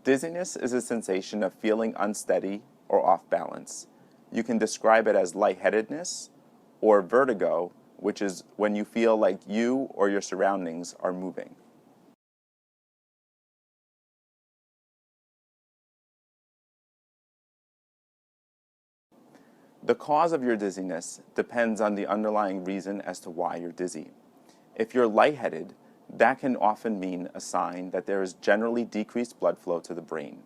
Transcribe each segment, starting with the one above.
Dizziness is a sensation of feeling unsteady or off balance. You can describe it as lightheadedness or vertigo, which is when you feel like you or your surroundings are moving. The cause of your dizziness depends on the underlying reason as to why you're dizzy. If you're lightheaded, that can often mean a sign that there is generally decreased blood flow to the brain.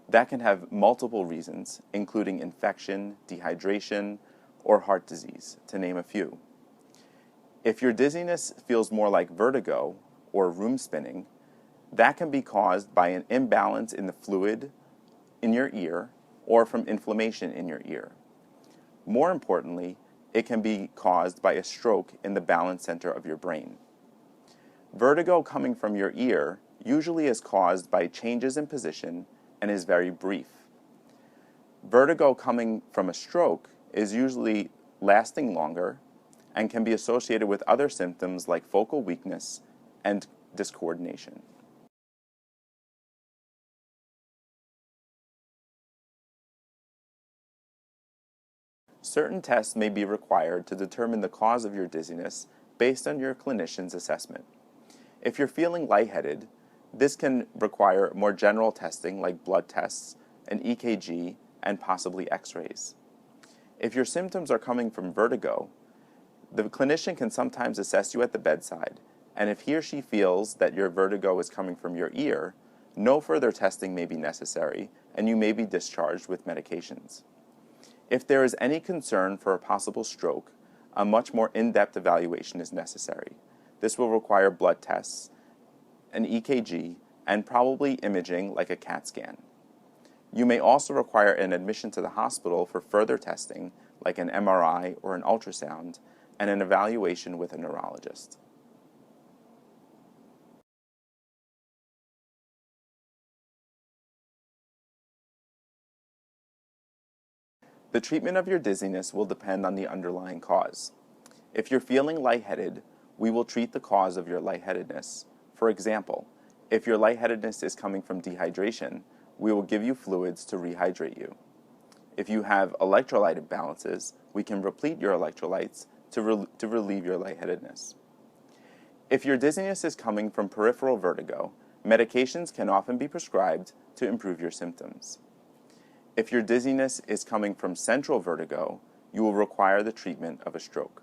That can have multiple reasons, including infection, dehydration, or heart disease, to name a few. If your dizziness feels more like vertigo or room spinning, that can be caused by an imbalance in the fluid in your ear or from inflammation in your ear. More importantly, it can be caused by a stroke in the balance center of your brain. Vertigo coming from your ear usually is caused by changes in position and is very brief. Vertigo coming from a stroke is usually lasting longer and can be associated with other symptoms like focal weakness and discoordination. Certain tests may be required to determine the cause of your dizziness based on your clinician's assessment. If you're feeling lightheaded, this can require more general testing like blood tests, an EKG, and possibly x-rays. If your symptoms are coming from vertigo, the clinician can sometimes assess you at the bedside, and if he or she feels that your vertigo is coming from your ear, no further testing may be necessary, and you may be discharged with medications. If there is any concern for a possible stroke, a much more in-depth evaluation is necessary. This will require blood tests, an EKG, and probably imaging like a CAT scan. You may also require an admission to the hospital for further testing like an MRI or an ultrasound, and an evaluation with a neurologist. The treatment of your dizziness will depend on the underlying cause. If you're feeling lightheaded, we will treat the cause of your lightheadedness. For example, if your lightheadedness is coming from dehydration, we will give you fluids to rehydrate you. If you have electrolyte imbalances, we can replete your electrolytes to relieve your lightheadedness. If your dizziness is coming from peripheral vertigo, medications can often be prescribed to improve your symptoms. If your dizziness is coming from central vertigo, you will require the treatment of a stroke.